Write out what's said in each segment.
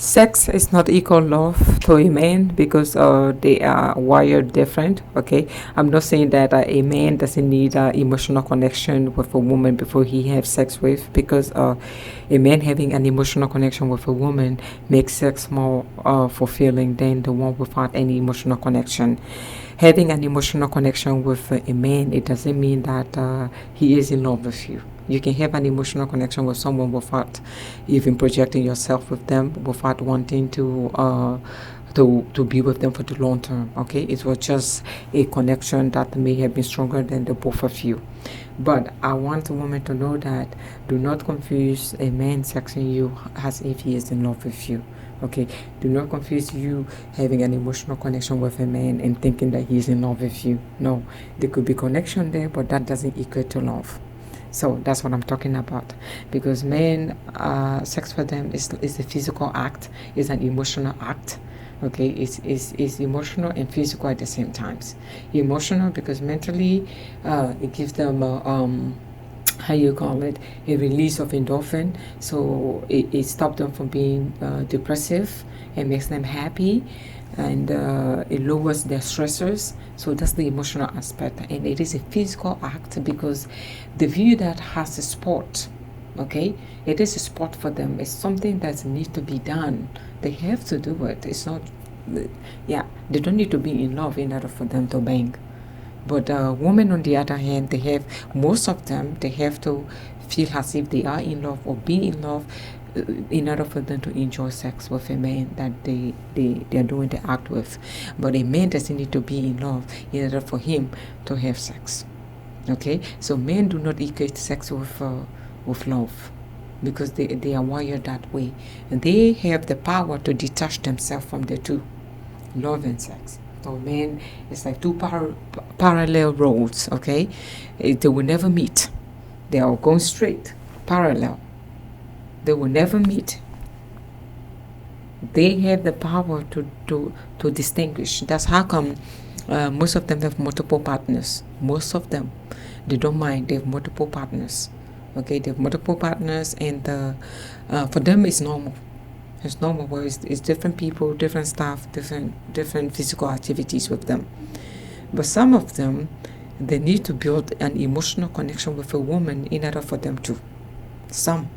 Sex is not equal love to a man because they are wired different. Okay, I'm not saying that a man doesn't need emotional connection with a woman before he have sex with, because a man having an emotional connection with a woman makes sex more fulfilling than the one without any emotional connection. Having an emotional connection with a man, it doesn't mean that he is in love with you. You can have an emotional connection with someone without even projecting yourself with them, without wanting to be with them for the long term. Okay, it was just a connection that may have been stronger than the both of you. But I want a woman to know that do not confuse a man sexing you as if he is in love with you. Okay, do not confuse you having an emotional connection with a man and thinking that he's in love with you. No, there could be connection there, but that doesn't equate to love. So that's what I'm talking about. Because men, sex for them is a physical act, is an emotional act. Okay, it's emotional and physical at the same times. Emotional because mentally, it gives them how you call it, a release of endorphin. So it stops them from being depressive and makes them happy, and it lowers their stressors. So that's the emotional aspect, and it is a physical act because the view that has a sport. Okay, it is a sport for them. It's something that needs to be done. They have to do it. It's not, yeah, they don't need to be in love in order for them to bang. But women, on the other hand, they have, most of them, they have to feel as if they are in love or be in love in order for them to enjoy sex with a man that they are doing the act with. But a man doesn't need to be in love in order for him to have sex. Okay, so men do not equate sex with love because they are wired that way. And they have the power to detach themselves from the two, love and sex. So men, it's like two parallel roads, okay? They will never meet. They are going straight, parallel. They will never meet. They have the power to distinguish. That's how come most of them have multiple partners. Most of them, they don't mind. They have multiple partners. Okay, they have multiple partners, and for them it's normal. It's normal, where it's different people, different stuff, different physical activities with them. But some of them, they need to build an emotional connection with a woman in order for them to. Some.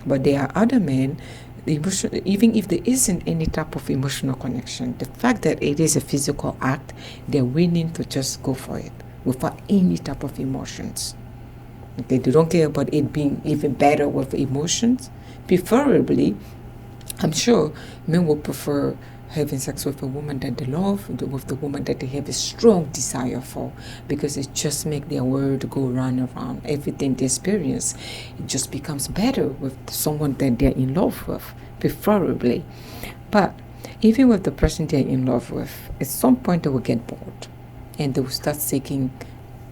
But there are other men, even if there isn't any type of emotional connection, the fact that it is a physical act, they're willing to just go for it without any type of emotions. Okay, they don't care about it being even better with emotions. Preferably, I'm sure men will prefer having sex with a woman that they love, with the woman that they have a strong desire for, because it just makes their world go round and round. Everything they experience, it just becomes better with someone that they're in love with, preferably. But even with the person they're in love with, at some point they will get bored and they will start seeking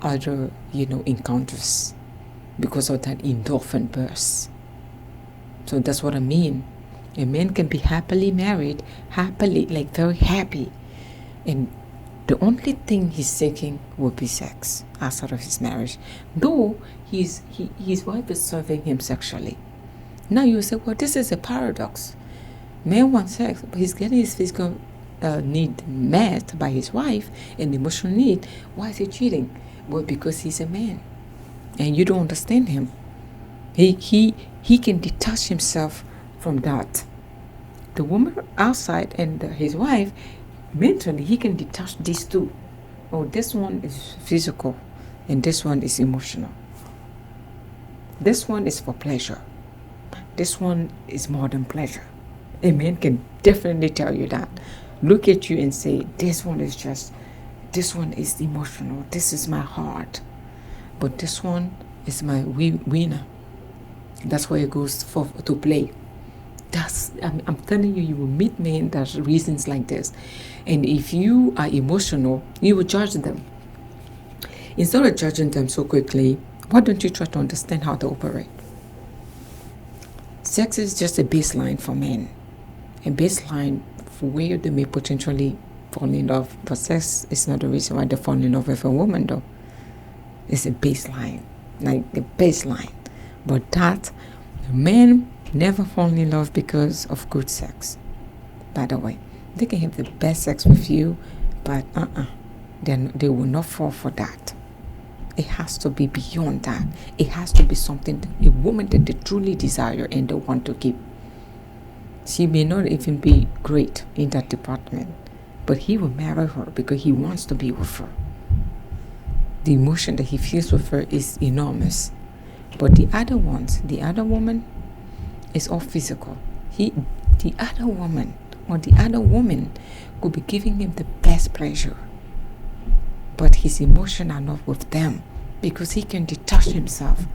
other, encounters because of that endorphin burst. So that's what I mean. A man can be happily married, like very happy, and the only thing he's seeking will be sex outside of his marriage, though his wife is serving him sexually. Now you say, well, this is a paradox. Man wants sex, but he's getting his physical need met by his wife and emotional need. Why is he cheating? Well, because he's a man, and you don't understand him. He can detach himself from that. The woman outside and his wife, mentally, he can detach these two. Oh, this one is physical and this one is emotional. This one is for pleasure. This one is more than pleasure. A man can definitely tell you that. Look at you and say, this one is emotional. This is my heart. But this one is my winner. That's why it goes to play. I'm telling you, you will meet men that reasons like this, and if you are emotional, you will judge them. Instead of judging them so quickly, why don't you try to understand how they operate? Sex is just a baseline for men, a baseline for where they may potentially fall in love. But sex is not the reason why they fall in love with a woman, though. It's a baseline, like a baseline. But that men never fall in love because of good sex. by the way. They can have the best sex with you, but then they will not fall for that. It has to be beyond that. It has to be something, a woman that they truly desire and they want to keep. She may not even be great in that department, but he will marry her because he wants to be with her. The emotion that he feels with her is enormous. But the other woman is all physical. The other woman or the other woman could be giving him the best pleasure, but his emotions are not with them because he can detach himself.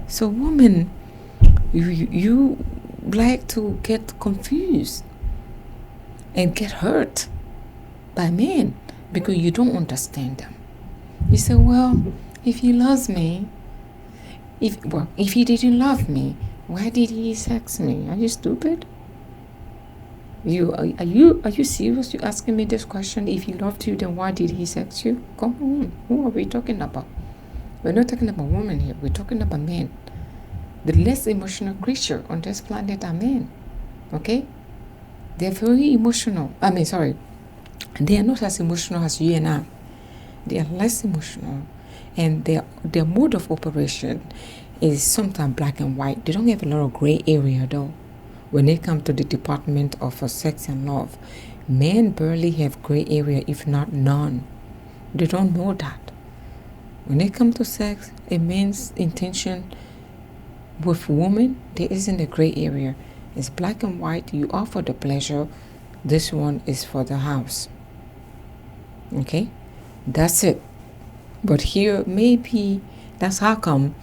So women, you like to get confused and get hurt by men because you don't understand them. You say, well, if he loves me, if he didn't love me, why did he sex me? Are you stupid? Are you serious? You asking me this question? If he loved you, then why did he sex you? Come on, who are we talking about? We're not talking about women here. We're talking about men. The less emotional creature on this planet are men. Okay? They're very emotional. They are not as emotional as you and I. They are less emotional, and their mode of operation is sometimes black and white. They don't have a lot of gray area though. When they come to the department of sex and love, men barely have gray area, if not none. They don't know that. When they come to sex, a man's intention with woman, there isn't a gray area. It's black and white. You offer the pleasure. This one is for the house. Okay? That's it. But here, maybe that's how come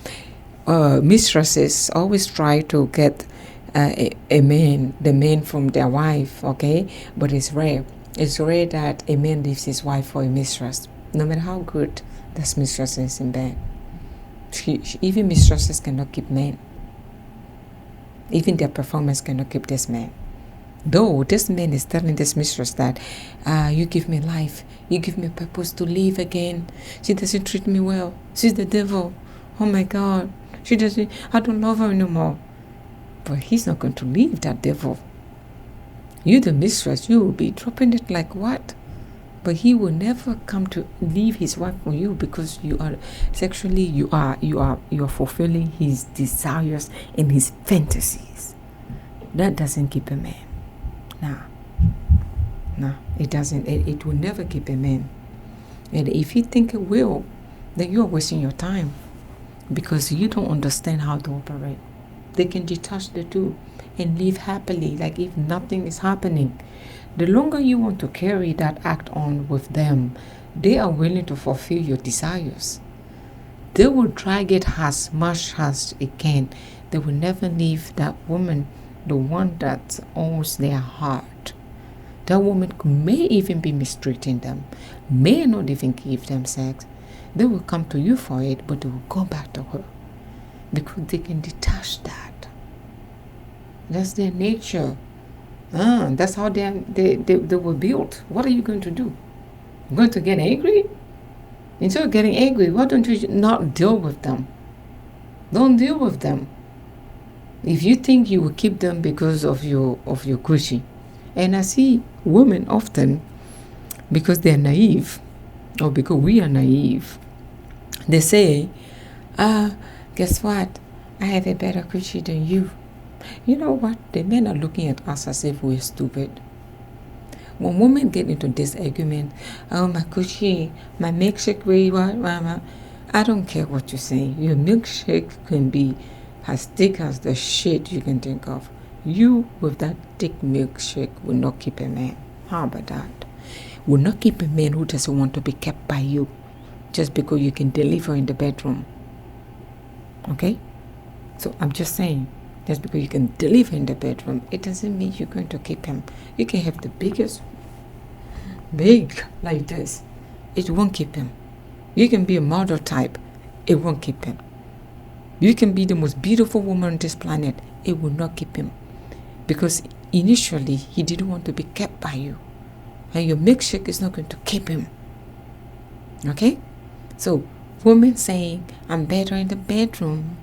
mistresses always try to get the man from their wife, okay? But it's rare. It's rare that a man leaves his wife for a mistress, no matter how good this mistress is in bed. Even mistresses cannot keep men. Even their performance cannot keep this man. Though this man is telling this mistress that you give me life, you give me purpose to live again. She doesn't treat me well. She's the devil. Oh my God. I don't love her anymore. But he's not going to leave that devil. You, the mistress, you will be dropping it like what? But he will never come to leave his wife for you because you are sexually, you are fulfilling his desires and his fantasies. That doesn't keep a man. Nah, it doesn't. It will never keep a man. And if you think it will, then you are wasting your time because you don't understand how to operate. They can detach the two and live happily like if nothing is happening. The longer you want to carry that act on with them, they are willing to fulfill your desires. They will drag it as much as it can. They will never leave that woman, the one that owns their heart. That woman may even be mistreating them, may not even give them sex. They will come to you for it, but they will go back to her because they can detach that. That's their nature. That's how they were built. What are you going to do? You're going to get angry? Instead of getting angry, why don't you not deal with them? Don't deal with them. If you think you will keep them because of your cushy, and I see women often, because they're naive, or because we are naive, they say, guess what? I have a better cushy than you. You know what? The men are looking at us as if we're stupid. When women get into this argument, oh, my cushy, my milkshake, where you are, mama, I don't care what you say. Your milkshake can be as thick as the shit you can think of. You, with that thick milkshake, will not keep a man. How about that? Will not keep a man who doesn't want to be kept by you just because you can deliver in the bedroom. Okay? So I'm just saying, just because you can deliver in the bedroom, it doesn't mean you're going to keep him. You can have the biggest, big like this. It won't keep him. You can be a model type. It won't keep him. You can be the most beautiful woman on this planet. It will not keep him. Because initially, he didn't want to be kept by you. And your milkshake is not going to keep him. Okay? So, women saying, I'm better in the bedroom.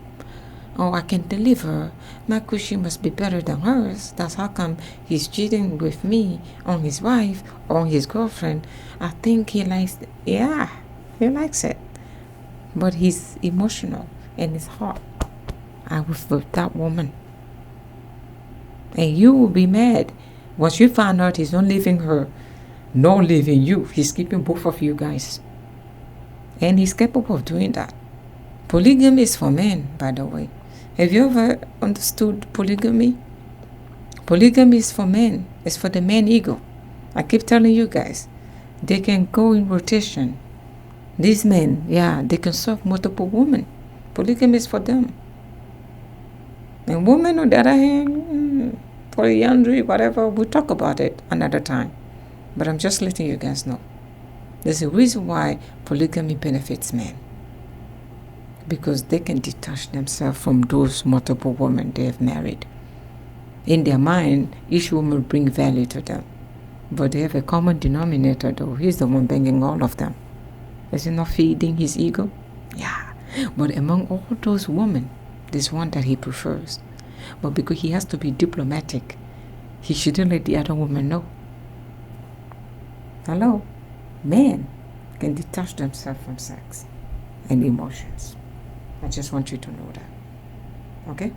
Oh, I can deliver. My cushy must be better than hers. That's how come he's cheating with me on his wife or his girlfriend. I think he likes it. Yeah, he likes it. But he's emotional and his heart. I was with that woman. And you will be mad once you find out he's not leaving her, not leaving you. He's keeping both of you guys. And he's capable of doing that. Polygamy is for men, by the way. Have you ever understood polygamy? Polygamy is for men. It's for the man ego. I keep telling you guys, they can go in rotation. These men, yeah, they can serve multiple women. Polygamy is for them. And women, on the other hand, polyandry, whatever, we'll talk about it another time. But I'm just letting you guys know. There's a reason why polygamy benefits men. Because they can detach themselves from those multiple women they have married. In their mind, each woman will bring value to them. But they have a common denominator though. He's the one banging all of them. Is he not feeding his ego? Yeah. But among all those women, there's one that he prefers. But because he has to be diplomatic, he shouldn't let the other woman know. Hello? Men can detach themselves from sex and emotions. I just want you to know that. Okay?